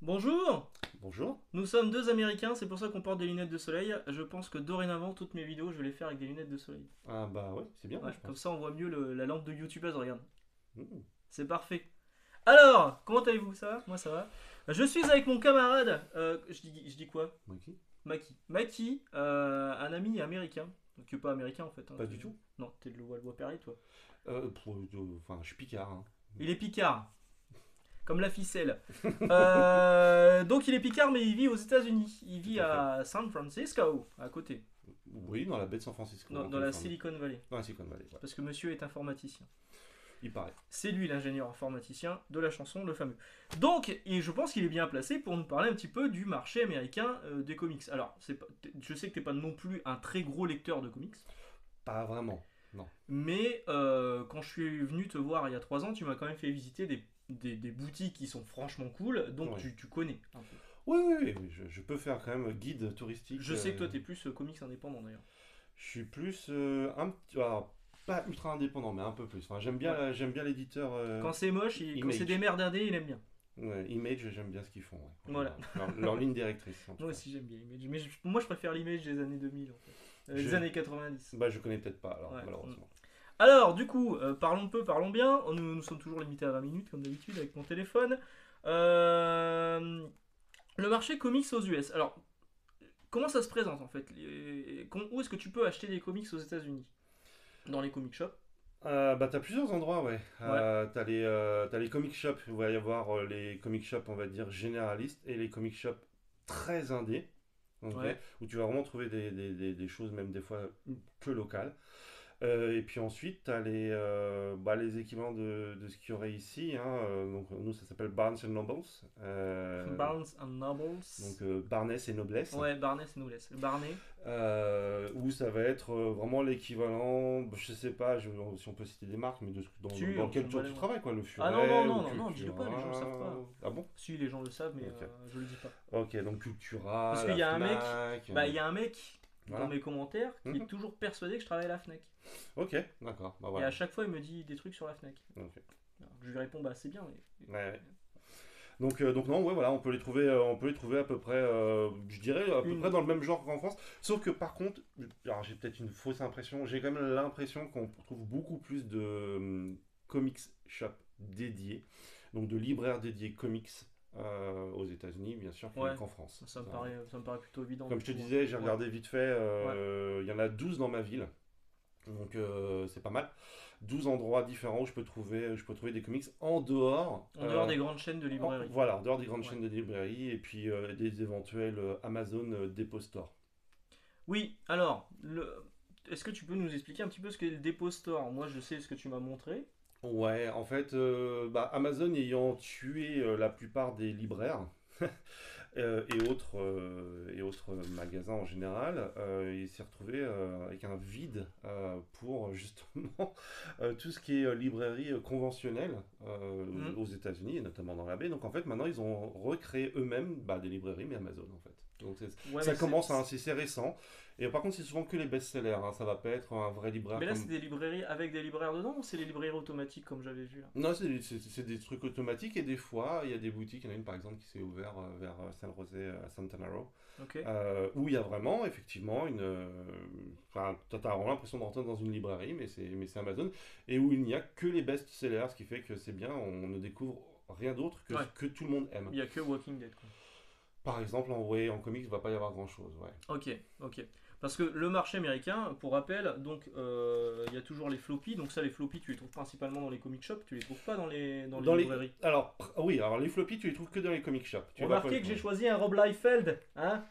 Bonjour, Bonjour. nous sommes deux Américains, c'est pour ça qu'on porte des lunettes de soleil. Je pense que dorénavant, toutes mes vidéos, je vais les faire avec des lunettes de soleil. Ah bah ouais, c'est bien, Ouais, je comme pense. ça on voit mieux la lampe de youtubeuse, regarde. Mmh. C'est parfait. Alors, comment allez-vous? Ça va? Moi ça va. Je suis avec mon camarade, je dis quoi? Ok. Maki. Maki, un ami américain. Qui est pas américain en fait. Hein, Pas du tout. Non, t'es de Levallois-Perret toi. Enfin, je suis Picard, hein. Il est picard, comme la ficelle. Donc il est picard mais il vit aux États-Unis. Il Tout vit à fait. à San Francisco, à côté. Oui, dans la baie de San Francisco, Dans, en dans la Californie. Silicon Valley. Dans la Silicon Valley, ouais. Parce que monsieur est informaticien. Il paraît. C'est lui l'ingénieur informaticien de la chanson, le fameux. Donc, et je pense qu'il est bien placé pour nous parler un petit peu du marché américain des comics. Alors, je sais que t'es pas non plus un très gros lecteur de comics, Pas vraiment, non. mais quand je suis venu te voir il y a 3 ans, tu m'as quand même fait visiter des boutiques qui sont franchement cool, donc Ouais. tu connais un peu. Oui, oui, oui, oui, je peux faire quand même guide touristique. Je sais que toi t'es plus comics indépendant d'ailleurs. Je suis plus un petit... Alors, pas ultra indépendant, mais un peu plus. Enfin, Ouais. j'aime bien l'éditeur Quand c'est moche, quand c'est des Image. merdes indés, il aime bien. Ouais, Image, j'aime bien ce qu'ils font, ouais, en Voilà. général. Leur ligne directrice, en tout Moi cas. aussi j'aime bien Image, mais moi je préfère l'Image des années 2000 en fait. Des Je... années 90. Bah, je connais peut-être pas, alors, Ouais. malheureusement. Alors, du coup, parlons peu, parlons bien. Nous sommes toujours limités à 20 minutes, comme d'habitude, avec mon téléphone. Euh, le marché comics aux US. Alors, comment ça se présente en fait? Où est-ce que tu peux acheter des comics aux États-Unis? Dans les comic shops? Bah, t'as plusieurs endroits, ouais. Ouais. T'as les comic shops, il va y avoir les comic shops, on va dire, généralistes et les comic shops très indés, ok, Ouais. où tu vas vraiment trouver des choses, même des fois que locales. Et puis ensuite, tu as les équivalents de ce qu'il y aurait ici, hein. Donc, nous, ça s'appelle Barnes and Nobles. Barnes and Nobles. Donc, Barnes et Noblesse. Ouais, Barnes nous laisse. Le Barney. Où ça va être vraiment l'équivalent, bah, je sais pas si on peut citer des marques, mais Tu, dans on s'en lequel bat toi les tu rois. travailles, quoi, le Ah non, non, Furet, ou non, non, non, dis-le pas, les gens le savent Cultura. pas. Ah bon? Si, les gens le savent, mais Ok. je le dis pas. Ok, donc Cultura, Parce qu'il la y a un mec, Fnac. bah, il y a un mec dans Voilà. mes commentaires qui est Mhm. toujours persuadé que je travaille à la Fnac. Ok, d'accord, bah Et à voilà. chaque fois, il me dit des trucs sur la Fnac. Ok. Alors, je lui réponds, bah c'est bien, mais. Ouais, ouais. Donc non, ouais, voilà, on peut les trouver à peu près, je dirais, à peu près Une. dans le même genre qu'en France. Sauf que par contre, alors j'ai peut-être une fausse impression, j'ai quand même l'impression qu'on trouve beaucoup plus de comics shop dédiés, donc de libraires dédiés comics aux États-Unis, bien sûr, Ouais, qu'en France. ça me paraît plutôt évident Comme du je te coup. disais, j'ai Ouais. regardé vite fait, Ouais. il y en a 12 dans ma ville. Donc c'est pas mal. 12 endroits différents où je peux trouver des comics en dehors. En dehors des grandes chaînes de librairie. Voilà, en dehors des grandes Ouais. chaînes de librairie et puis des éventuels Amazon Depot Store. Oui, alors, est-ce que tu peux nous expliquer un petit peu ce qu'est le Depot Store? Moi, je sais ce que tu m'as montré. Ouais, en fait, Amazon ayant tué la plupart des libraires et autres magasins en général, il s'est retrouvé avec un vide pour justement tout ce qui est librairie conventionnelle Mhm. aux États-Unis et notamment dans la baie. Donc en fait, maintenant ils ont recréé eux-mêmes des librairies, mais Amazon en fait. Donc Ouais, ça commence, hein, c'est récent. Et par contre, c'est souvent que les best-sellers, hein. Ça va pas être un vrai libraire mais là, c'est comme. des librairies avec des libraires dedans ou c'est les librairies automatiques comme j'avais vu là? Non, c'est des trucs automatiques et des fois, il y a des boutiques. Il y en a une par exemple qui s'est ouverte vers San José, à Santana Row, Ok. où il y a vraiment, effectivement, enfin, t'as vraiment l'impression de rentrer dans une librairie, mais c'est Amazon, et où il n'y a que les best-sellers, ce qui fait que c'est bien, on ne découvre rien d'autre que Ouais. ce que tout le monde aime. Il y a que Walking Dead quoi. Par exemple, ouais, en comics, il va pas y avoir grand-chose, ouais. Ok, ok. Parce que le marché américain, pour rappel, donc il y a toujours les floppies. Donc ça, les floppies, tu les trouves principalement dans les comic shops, tu les trouves pas dans les librairies. Oui, alors les floppies, tu les trouves que dans les comic shops. Tu vas pas les Remarquez que j'ai trouver. choisi un Rob Liefeld, hein.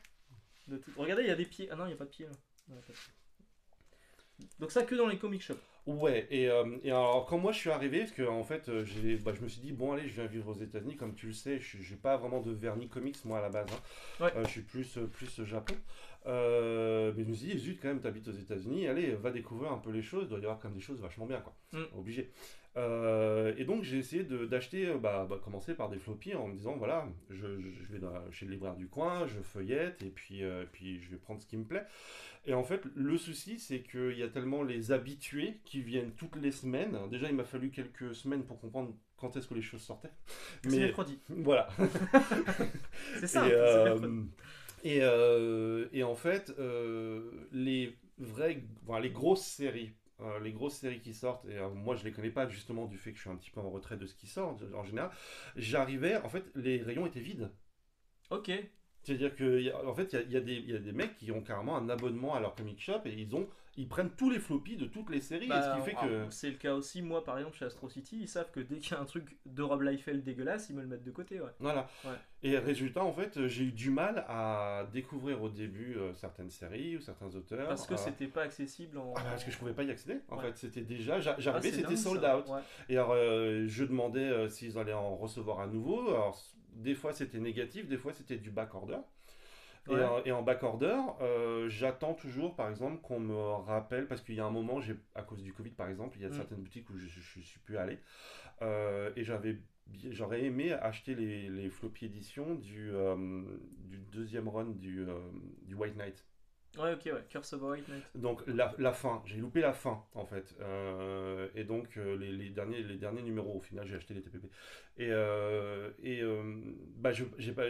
Regardez, il y a des pieds. Ah non, il n'y a pas de pieds là. Ouais, pas de pieds. Donc ça que dans les comic shops. Ouais, et alors quand moi je suis arrivé, parce que en fait je me suis dit, bon allez, je viens vivre aux États-Unis, comme tu le sais, j'ai pas vraiment de vernis comics moi à la base, hein. Ouais. Je suis plus Japon. Mais je me suis dit, zut, quand même, t'habites aux États-Unis, allez, va découvrir un peu les choses, il doit y avoir quand même des choses vachement bien, quoi. Mm. Obligé. Et donc j'ai essayé d'acheter, commencer par des floppies en me disant, voilà, je vais chez le libraire du coin, je feuillette, et puis je vais prendre ce qui me plaît. Et en fait, le souci, c'est qu'il y a tellement les habitués qui viennent toutes les semaines. Déjà, il m'a fallu quelques semaines pour comprendre quand est-ce que les choses sortaient. C'est mercredi. Voilà. C'est ça. Et en fait, les grosses séries. Les grosses séries qui sortent, et moi je les connais pas justement du fait que je suis un petit peu en retrait de ce qui sort en général, j'arrivais, en fait les rayons étaient vides. Ok. C'est-à-dire qu'en fait il y a des mecs qui ont carrément un abonnement à leur comic shop et ils prennent tous les floppies de toutes les séries, et ce qui fait que... C'est le cas aussi, moi par exemple chez Astro City, ils savent que dès qu'il y a un truc de Rob Liefeld dégueulasse, ils me le mettent de côté. Ouais. Voilà. Ouais. Et résultat, en fait, j'ai eu du mal à découvrir au début certaines séries ou certains auteurs. Parce que c'était pas accessible en. Parce que je pouvais pas y accéder. En Ouais. fait, c'était déjà. J'arrivais, c'est c'était dingue, sold ça. out. Ouais. Et alors, je demandais s'ils allaient en recevoir à nouveau. Alors, des fois, c'était négatif, des fois, c'était du backorder. Ouais. Et en backorder, j'attends toujours, par exemple, qu'on me rappelle, parce qu'il y a un moment, à cause du Covid, par exemple, il y a certaines boutiques où je suis plus allé. Et j'aurais aimé acheter les floppy éditions du deuxième run du White Knight. Ouais, ok, ouais. Curse of the White Knight. Donc la fin, j'ai loupé la fin en fait. Et donc les derniers numéros, au final j'ai acheté les TPP.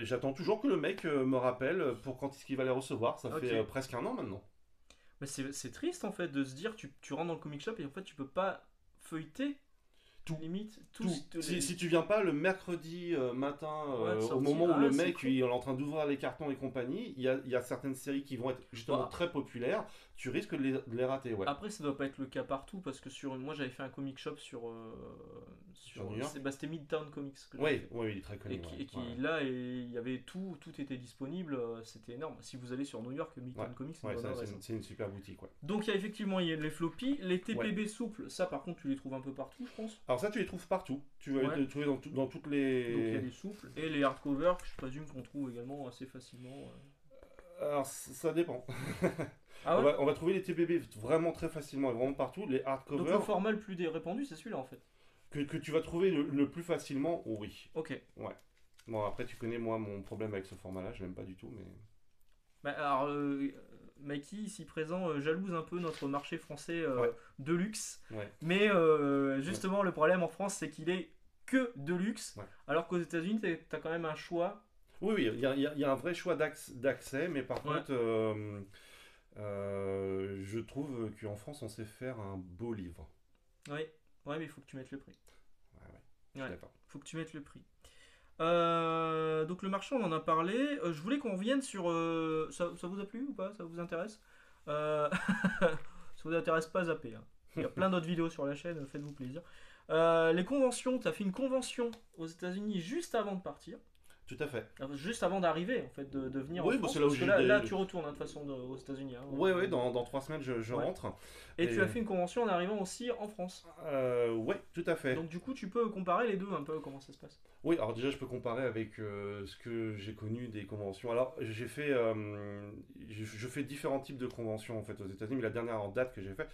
J'attends toujours que le mec me rappelle pour quand est-ce qu'il va les recevoir. Ça fait presque un an maintenant. Mais c'est triste en fait de se dire tu rentres dans le comic shop et en fait tu peux pas feuilleter. Tout. Limite, tout. Si tu viens pas le mercredi matin, au sorti. moment où le mec cool. il est en train d'ouvrir les cartons et compagnie, il y a certaines séries qui vont être justement très populaires, tu risques de les rater. Ouais. Après, ça doit pas être le cas partout parce que moi j'avais fait un comic shop sur New York. C'était Midtown Comics. Oui, il est très connu. Là, il y avait tout était disponible, c'était énorme. Si vous allez sur New York, Midtown Comics, c'est une super boutique. Ouais. Donc, effectivement, il y a les floppies, les TPB souples, ça par contre, tu les trouves un peu partout, je pense. Alors, ça, tu les trouves partout. Tu vas les trouver dans toutes les. Donc, il y a les souples et les hardcovers, je présume qu'on trouve également assez facilement. Alors, ça dépend. Ah ouais on va trouver les TPB vraiment très facilement et vraiment partout. Les hardcovers. Donc, le format le plus répandu, c'est celui-là en fait. Que tu vas trouver le plus facilement, oui. Ok. Ouais. Bon, après, tu connais, moi, mon problème avec ce format-là, je l'aime pas du tout, mais... Bah, alors, Mikey, ici présent, jalouse un peu notre marché français de luxe. Ouais. Mais justement, le problème en France, c'est qu'il est que de luxe, alors qu'aux États-Unis, t'as quand même un choix. Oui, il y a un vrai choix d'accès, mais par contre, je trouve qu'en France, on sait faire un beau livre. Oui. Ouais, mais il faut que tu mettes le prix. Ouais, d'accord. Faut que tu mettes le prix. Donc le marché, on en a parlé. Je voulais qu'on revienne sur... ça vous a plu ou pas? Ça vous intéresse? Ça vous intéresse pas, zappez. Hein. Il y a plein d'autres vidéos sur la chaîne, faites-vous plaisir. Les conventions, tu as fait une convention aux États-Unis juste avant de partir. Tout à fait. Juste avant d'arriver, en fait, de venir en France. Parce que là, tu retournes de toute façon aux États-Unis. Hein, oui, dans 3 semaines, je rentre. Et tu as fait une convention en arrivant aussi en France. Oui, tout à fait. Donc du coup, tu peux comparer les deux un peu, comment ça se passe. Oui, alors déjà, je peux comparer avec ce que j'ai connu des conventions. Alors, je fais différents types de conventions en fait aux États-Unis, mais la dernière en date que j'ai fait,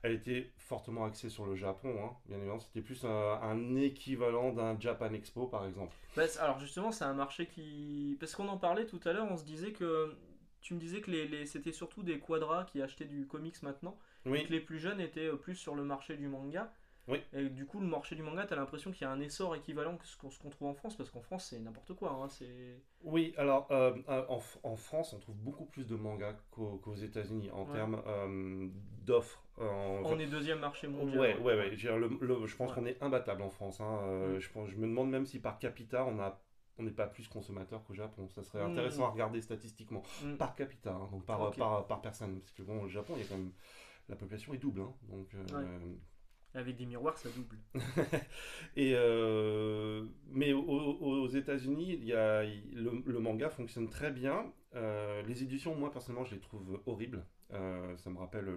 elle était fortement axée sur le Japon, hein. Bien évidemment. C'était plus un équivalent d'un Japan Expo, par exemple. Bah, alors justement, c'est un marché qui... Parce qu'on en parlait tout à l'heure, on se disait que... Tu me disais que c'était surtout des quadras qui achetaient du comics maintenant, et que les plus jeunes étaient plus sur le marché du manga. Oui. Et du coup, le marché du manga, t'as l'impression qu'il y a un essor équivalent que ce qu'on trouve en France, parce qu'en France, c'est n'importe quoi. Hein, oui, alors en France, on trouve beaucoup plus de mangas qu'aux États-Unis en termes d'offres. On est deuxième marché mondial. Je pense qu'on est imbattable en France. Hein. Je me demande même si par capita, on n'est pas plus consommateur qu'au Japon. Ça serait intéressant à regarder statistiquement. Par capita, hein, donc par personne. Parce que bon, au Japon, il y a quand même... La population est double. Hein, donc... Avec des miroirs, ça double. Mais aux États-Unis, le manga fonctionne très bien. Les éditions, moi personnellement, je les trouve horribles. Ça me rappelle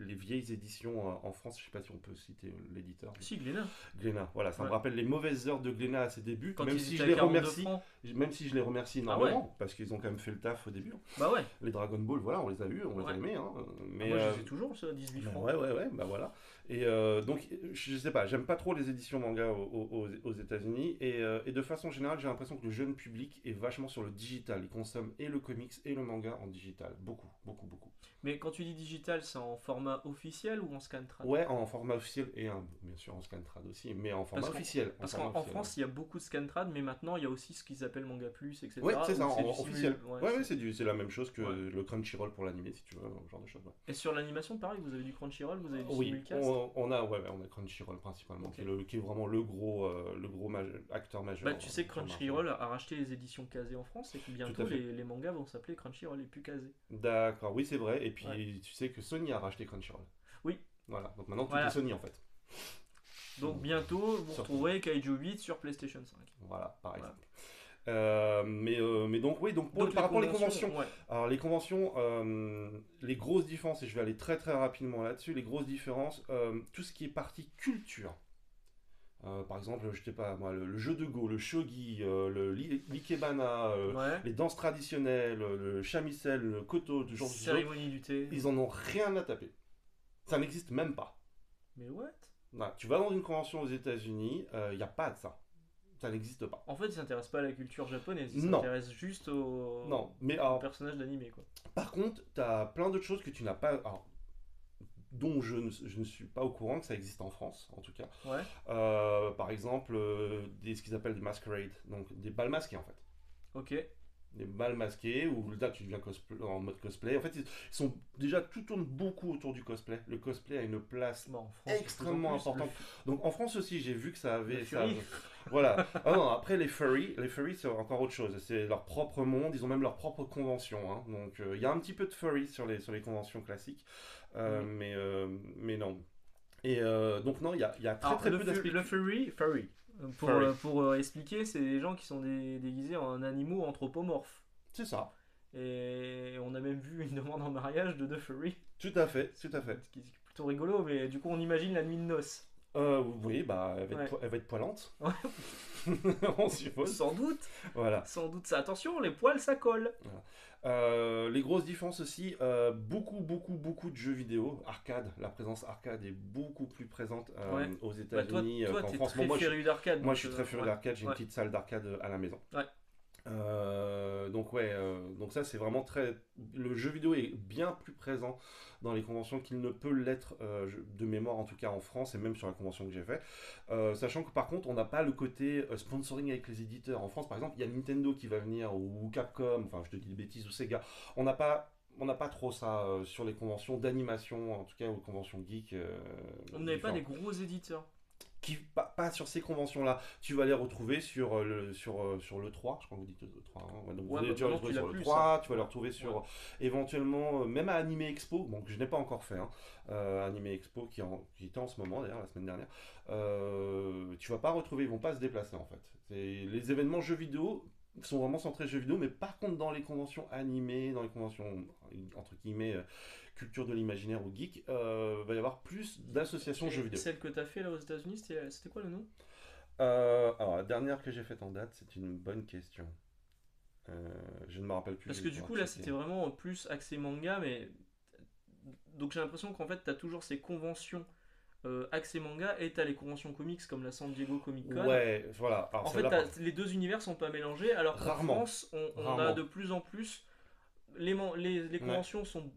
les vieilles éditions en France. Je ne sais pas si on peut citer l'éditeur. Si, Glénat. Glénat, voilà. Ça me rappelle les mauvaises heures de Glénat à ses débuts. Quand même si je les remercie énormément, parce qu'ils ont quand même fait le taf au début. Bah ouais. Les Dragon Ball, voilà, on les a vus, on les a aimés. Hein. Mais moi, je les ai toujours, ça, 18 francs. Ouais, bah voilà. Et donc, je sais pas, j'aime pas trop les éditions manga aux États-Unis. Et de façon générale, j'ai l'impression que le jeune public est vachement sur le digital. Il consomme et le comics et le manga en digital. Beaucoup, beaucoup, beaucoup. Mais quand tu dis digital, c'est en format officiel ou en scan trad? Ouais, en format officiel et bien sûr en scantrad aussi, mais en format Parce qu'en officiel. parce Format qu'en officiel, ouais. France, il y a beaucoup de scan trad, mais maintenant, il y a aussi ce qu'ils appellent Manga Plus, Ouais, etc. c'est ça, où c'est du officiel. simul. Ouais, Ouais, ouais, c'est la même chose que ouais. le Crunchyroll pour l'animé, si tu veux, ce genre de choses. Ouais. Et sur l'animation, pareil, vous avez du Crunchyroll, vous avez du Oui, simulcast? on a Crunchyroll principalement, Ok. qui est vraiment le gros acteur majeur Bah, tu sais que sur le marché. Crunchyroll a racheté les éditions Kazé en France et que Tout à bientôt fait. les mangas vont s'appeler Crunchyroll et plus Kazé. D'accord, oui, c'est vrai. Et Ouais. puis, tu sais que Sony a racheté Crunchyroll. Oui, Voilà, donc maintenant tout est voilà. Sony en fait. Donc bientôt, vous Surtout. retrouverez Kaiju 8 sur PlayStation 5. Voilà, par Voilà. exemple. Mais donc, oui, donc Donc les par rapport aux conventions, conventions. ouais. Alors, les conventions, les grosses différences, et je vais aller très très rapidement là-dessus, les grosses différences, tout ce qui est partie culture. Par exemple, je sais pas moi, le jeu de Go, le shogi, l'ikebana, Ouais. les danses traditionnelles, le shamisen, le koto, ce genre de choses, Cérémonie du thé. ils en ont rien à taper. Ça n'existe même pas. Mais what? Voilà, tu vas dans une convention aux États-Unis, il n'y a pas de ça. Ça n'existe pas. En fait, ils s'intéressent pas à la culture japonaise, ils Non, s'intéressent juste non. Mais aux alors, personnages d'animé, quoi. par contre, tu as plein d'autres choses que tu n'as pas. Alors, dont je ne suis pas au courant que ça existe en France, en tout cas. Ouais. Par exemple, ce qu'ils appellent des masquerades, donc des balles masquées en fait. Ok. Des balles masquées où là tu deviens en mode cosplay. En fait, ils sont déjà tout tourne beaucoup autour du cosplay. Le cosplay a une place Bon, en France, extrêmement de plus en plus, importante. Donc en France aussi, j'ai vu que ça le avait ça. Fury. Voilà. Ah non, après les furries c'est encore autre chose. C'est leur propre monde. Ils ont même leur propre convention. Hein. Donc il y a un petit peu de furry sur les conventions classiques, Mhm. mais non. Et donc non, il y a très Alors, très peu d'aspects. le Furry. Furry. Pour expliquer, c'est des gens qui sont déguisés en animaux anthropomorphes. C'est ça. Et on a même vu une demande en mariage de deux furries, Tout à fait, tout à fait. ce qui est plutôt rigolo, mais du coup on imagine la nuit de noces. Oui, bah, Ouais. elle va être poilante. Ouais. On suppose. Sans doute, Voilà. sans doute. Attention, les poils ça colle. Voilà. Les grosses différences aussi, beaucoup de jeux vidéo, arcade, la présence arcade est beaucoup plus présente Ouais. aux Bah, toi, États-Unis toi qu'en t'es France. très Bon, féru d'arcade. moi Donc, je suis très furieux ouais. d'arcade, j'ai une Ouais. petite salle d'arcade à la maison. Ouais. Donc ouais, donc ça c'est vraiment très... Le jeu vidéo est bien plus présent dans les conventions qu'il ne peut l'être de mémoire en tout cas en France et même sur la convention que j'ai fait. Sachant que par contre on n'a pas le côté sponsoring avec les éditeurs. En France par exemple il y a Nintendo qui va venir ou Capcom, enfin je te dis des bêtises, ou Sega. On n'a pas trop ça sur les conventions d'animation, en tout cas aux conventions geek. On n'avait pas des différentes. gros éditeurs. Pas sur ces conventions-là. Tu vas les retrouver sur le 3, je crois que vous dites le 3. Hein. Ouais, donc Ouais, tu vas les maintenant retrouver tu l'as sur le plus 3, ça. tu vas les Ouais. retrouver Ouais. sur éventuellement, même à Anime Expo, bon, que je n'ai pas encore fait, hein, Anime Expo qui était en ce moment d'ailleurs, la semaine dernière. Tu vas pas retrouver, ils vont pas se déplacer en fait. Les événements jeux vidéo sont vraiment centrés jeux vidéo, mais par contre dans les conventions animées, dans les conventions entre guillemets culture de l'imaginaire ou geek, va y avoir plus d'associations jeux Et vidéo. celle que t'as fait là aux États-Unis, c'était quoi le nom? Alors, la dernière que j'ai faite en date, c'est une bonne question. Je ne me rappelle plus. Parce Je que vais du pouvoir coup là checker. c'était vraiment plus axé manga, mais donc j'ai l'impression qu'en fait t'as toujours ces conventions axé manga et t'as les conventions comics comme la San Diego Comic Con. Ouais, voilà. Alors, En fait, celle-là, les deux univers sont pas mélangés, alors qu'en rarement. France, on a Rarement. de plus en plus. Les Ouais, conventions sont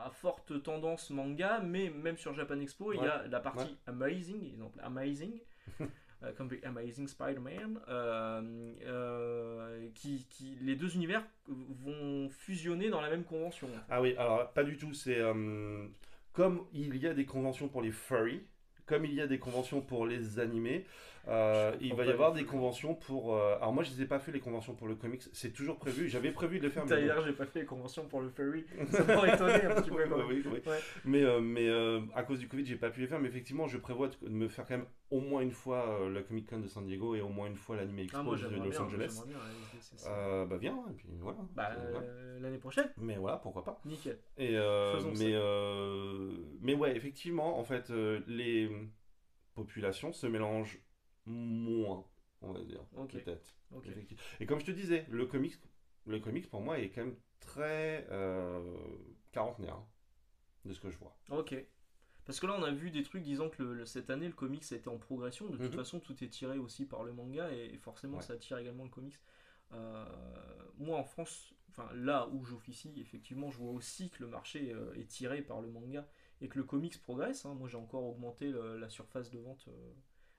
à forte tendance manga, mais même sur Japan Expo, il y ouais, a la ouais. partie Amazing, exemple Amazing, comme Amazing Spider-Man, les deux univers vont fusionner dans la même convention. En fait. Ah oui, alors, pas du tout. C'est comme il y a des conventions pour les furry, comme il y a des conventions pour les animés, Je il comprends va y pas avoir les des furries. conventions pour. Alors, moi, je ne les ai pas fait les conventions pour le comics. C'est toujours prévu. J'avais prévu de les faire, mais bon. D'ailleurs, j'ai pas fait les conventions pour le furry, ça m'aurait étonné un petit peu Oui, quand bah même. oui, oui. Ouais. Mais à cause du Covid, j'ai pas pu les faire. Mais effectivement, je prévois de me faire quand même au moins une fois la Comic Con de San Diego et au moins une fois l'Anime Ah, Expo moi de Los Angeles. j'aimerais bien réaliser ça. Bah viens, et puis voilà. Bah, Voilà. l'année prochaine, Mais voilà, pourquoi pas. nickel. Et Faisons ça. mais ouais, effectivement, en fait, les populations se mélangent moins, on va dire, Ok, peut-être. ok. Effectivement. Et comme je te disais, le comics pour moi est quand même très quarantenaire, hein, de ce que je vois. Ok. Parce que là, on a vu des trucs disant que cette année, le comics a été en progression. De toute façon, tout est tiré aussi par le manga et forcément, ça attire également le comics. Moi, en France, enfin là où j'officie, effectivement, je vois aussi que le marché est tiré par le manga et que le comics progresse. Hein. Moi, j'ai encore augmenté la surface de vente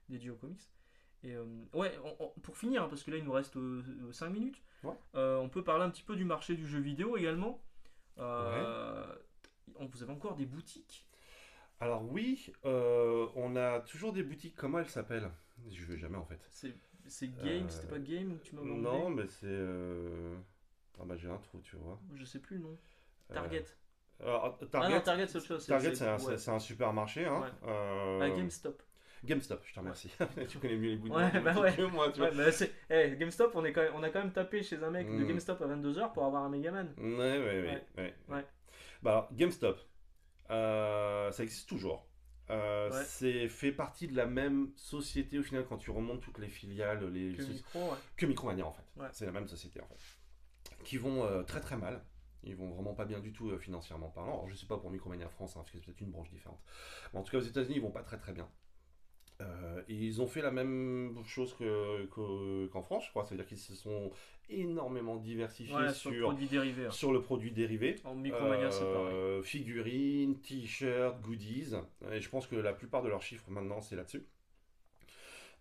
dédiée aux comics. Et ouais, pour finir, hein, parce que là, il nous reste 5 minutes, Ouais. on peut parler un petit peu du marché du jeu vidéo également. Ouais. Vous avez encore des boutiques? Alors oui, on a toujours des boutiques. Comment elles s'appellent? Je vais jamais en fait. C'est Game, c'était Euh, pas Game que tu m'avais non, enlevé? mais c'est. Ah bah j'ai un trou, tu vois. Je sais plus le nom. Euh, Target. Ah non, Target, Target c'est autre chose. Target, Ouais. c'est un supermarché. Hein. Ouais. GameStop. GameStop, je te remercie. Tu connais mieux les Ouais, les bah boutiques ouais. que moi, tu vois. Ouais, bah GameStop, on a quand même tapé chez un mec de Hmm. GameStop à 22h pour avoir un Megaman. Ouais, ouais, Ouais, ouais, ouais. ouais, Bah, alors, GameStop, ça existe toujours. ouais. C'est fait partie de la même société au final quand tu remontes toutes les filiales, Que Micro, ouais. que Micromania en fait. Ouais. C'est la même société en fait. Qui vont très très mal. Ils vont vraiment pas bien du tout financièrement parlant. Alors je sais pas pour Micromania France, hein, parce que c'est peut-être une branche différente. Mais en tout cas aux États-Unis ils vont pas très très bien. Et ils ont fait la même chose qu'en France, je crois. C'est-à-dire qu'ils se sont énormément diversifiés Ouais, sur le produit dérivé. Hein. sur le produit dérivé. En Micromania, c'est pareil. Figurines, t-shirts, goodies. Et je pense que la plupart de leurs chiffres maintenant, c'est là-dessus.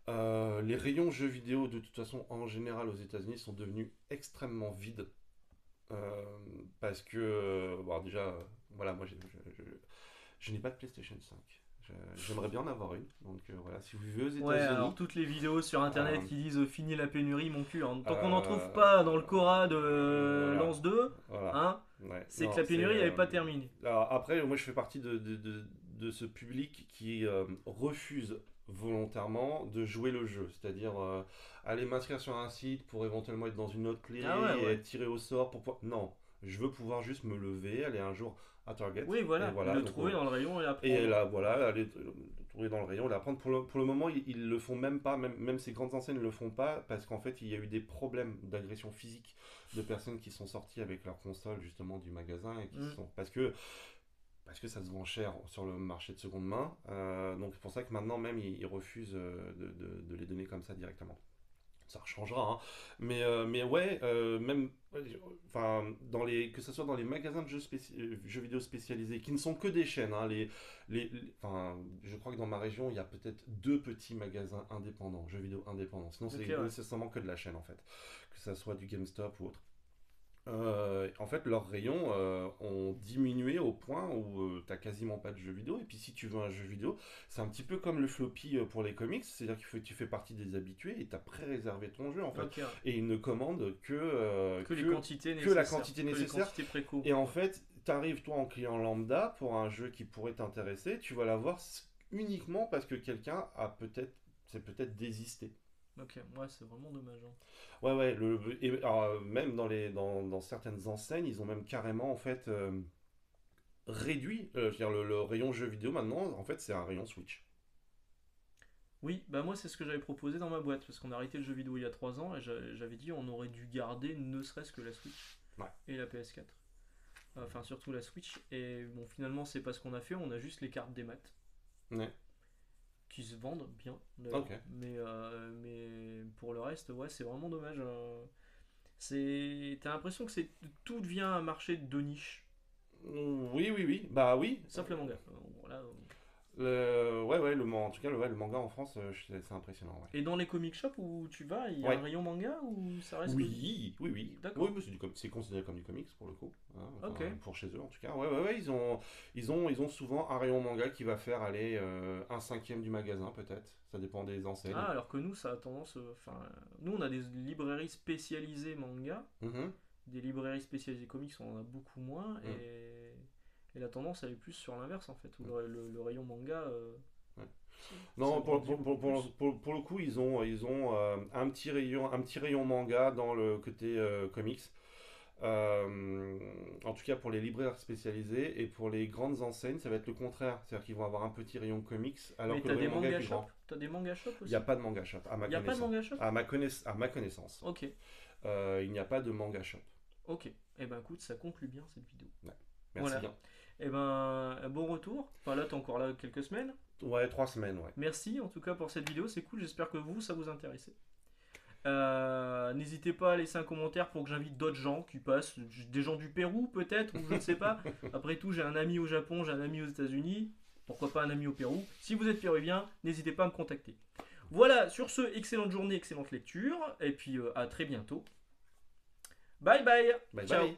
Les rayons jeux vidéo, de toute façon, en général aux États-Unis, sont devenus extrêmement vides. Parce que, bon, déjà, voilà, moi, je n'ai pas de PlayStation 5. J'aimerais bien en avoir une. Donc voilà, si vous vivez aux Ouais, alors États-Unis, toutes les vidéos sur internet euh, qui disent fini la pénurie, mon cul. Hein. Tant qu'on n'en trouve euh, pas dans le Cora de voilà, Lance 2, voilà. hein, Ouais, c'est que non, la pénurie n'avait pas terminé. alors après, moi je fais partie de ce public qui refuse volontairement de jouer le jeu. C'est-à-dire aller m'inscrire sur un site pour éventuellement être dans une loterie Ah ouais, et ouais. être tiré au sort pour pouvoir... Non, je veux pouvoir juste me lever, aller un jour à Target. Oui, Et voilà, voilà, le donc trouver dans le rayon et et l'apprendre. là, voilà, aller trouver dans le rayon, l'apprendre. Pour le moment, ils le font même pas, même ces grandes enseignes ne le font pas, parce qu'en fait, il y a eu des problèmes d'agression physique de personnes qui sont sorties avec leur console justement du magasin et qui Mm. sont parce que ça se vend cher sur le marché de seconde main. Donc c'est pour ça que maintenant même ils refusent de les donner comme ça directement. Ça changera, hein. Mais ouais, même, enfin, que ce soit dans les magasins de jeux vidéo spécialisés, qui ne sont que des chaînes, hein, enfin, je crois que dans ma région, il y a peut-être 2 petits magasins indépendants, jeux vidéo indépendants. Sinon, c'est Ok, ouais. nécessairement que de la chaîne, en fait. Que ça soit du GameStop ou autre. En fait, leurs rayons ont diminué au point où t'as quasiment pas de jeux vidéo. Et puis, si tu veux un jeu vidéo, c'est un petit peu comme le floppy pour les comics, c'est-à-dire que tu fais partie des habitués et t'as pré-réservé ton jeu en fait. Ok, ouais. Et ils ne commandent Que les quantités que la nécessaires. quantité Que les nécessaire. quantités préco. Et en fait, t'arrives toi en client lambda pour un jeu qui pourrait t'intéresser, tu vas l'avoir uniquement parce que quelqu'un a c'est peut-être désisté. Ok, ouais, c'est vraiment dommage. Hein. Ouais, ouais, alors, même dans certaines enseignes, ils ont même carrément en fait réduit, je veux dire, le rayon jeux vidéo maintenant, en fait, c'est un rayon Switch. Oui, bah moi c'est ce que j'avais proposé dans ma boîte, parce qu'on a arrêté le jeu vidéo il y a 3 ans, et j'avais dit on aurait dû garder ne serait-ce que la Switch Ouais. et la PS4. Enfin surtout la Switch, et bon finalement c'est pas ce qu'on a fait, on a juste les cartes des maths, Ouais. qui se vendent bien d'ailleurs. Ok. Mais pour le reste, ouais c'est vraiment dommage. T'as l'impression que tout devient un marché de niche, Oui, oui, oui. Bah oui. sauf le manga. Voilà. Ouais, ouais, en tout cas, le manga en France, c'est impressionnant. Ouais. Et dans les comic shops où tu vas, il y a Ouais. un rayon manga ou ça reste Oui, oui, oui. D'accord. Oui, mais c'est considéré comme du comics pour le coup. Hein, Ok. enfin, pour chez eux en tout cas. Ouais, ouais, ouais. Ils ont souvent un rayon manga qui va faire aller un cinquième du magasin peut-être. Ça dépend des enseignes. Ah, alors que nous, ça a tendance. Enfin, nous, on a des librairies spécialisées manga, Mhm. des librairies spécialisées comics, on en a beaucoup moins, Mhm. et la tendance, elle est plus sur l'inverse en fait, où Mhm. le rayon manga. Ouais. Ça Non, grandit beaucoup plus. pour le coup, ils ont un petit rayon manga dans le côté comics. En tout cas pour les libraires spécialisés et pour les grandes enseignes, ça va être le contraire. C'est-à-dire qu'ils vont avoir un petit rayon comics alors Mais que le t'as des rayon manga est manga plus shops? grand. T'as des manga shops Il aussi? n'y a pas de manga shop, à ma Il n'y a pas de connaissance. manga shop? À ma connaissance. Ok, Il n'y a pas de manga shop. ok. Eh ben écoute, ça conclut bien cette vidéo. Ouais. Merci Voilà. bien. Et ben, bon retour. Enfin là, t'es encore là quelques semaines. Ouais, 3 semaines, ouais. Merci en tout cas pour cette vidéo, c'est cool. J'espère que vous, ça vous intéressait. N'hésitez pas à laisser un commentaire pour que j'invite d'autres gens qui passent, des gens du Pérou peut-être, ou je ne sais pas. Après tout, j'ai un ami au Japon, j'ai un ami aux États-Unis, pourquoi pas un ami au Pérou. Si vous êtes péruvien, n'hésitez pas à me contacter. Voilà, sur ce, excellente journée, excellente lecture, et puis à très bientôt. Bye bye. Bye Ciao. bye.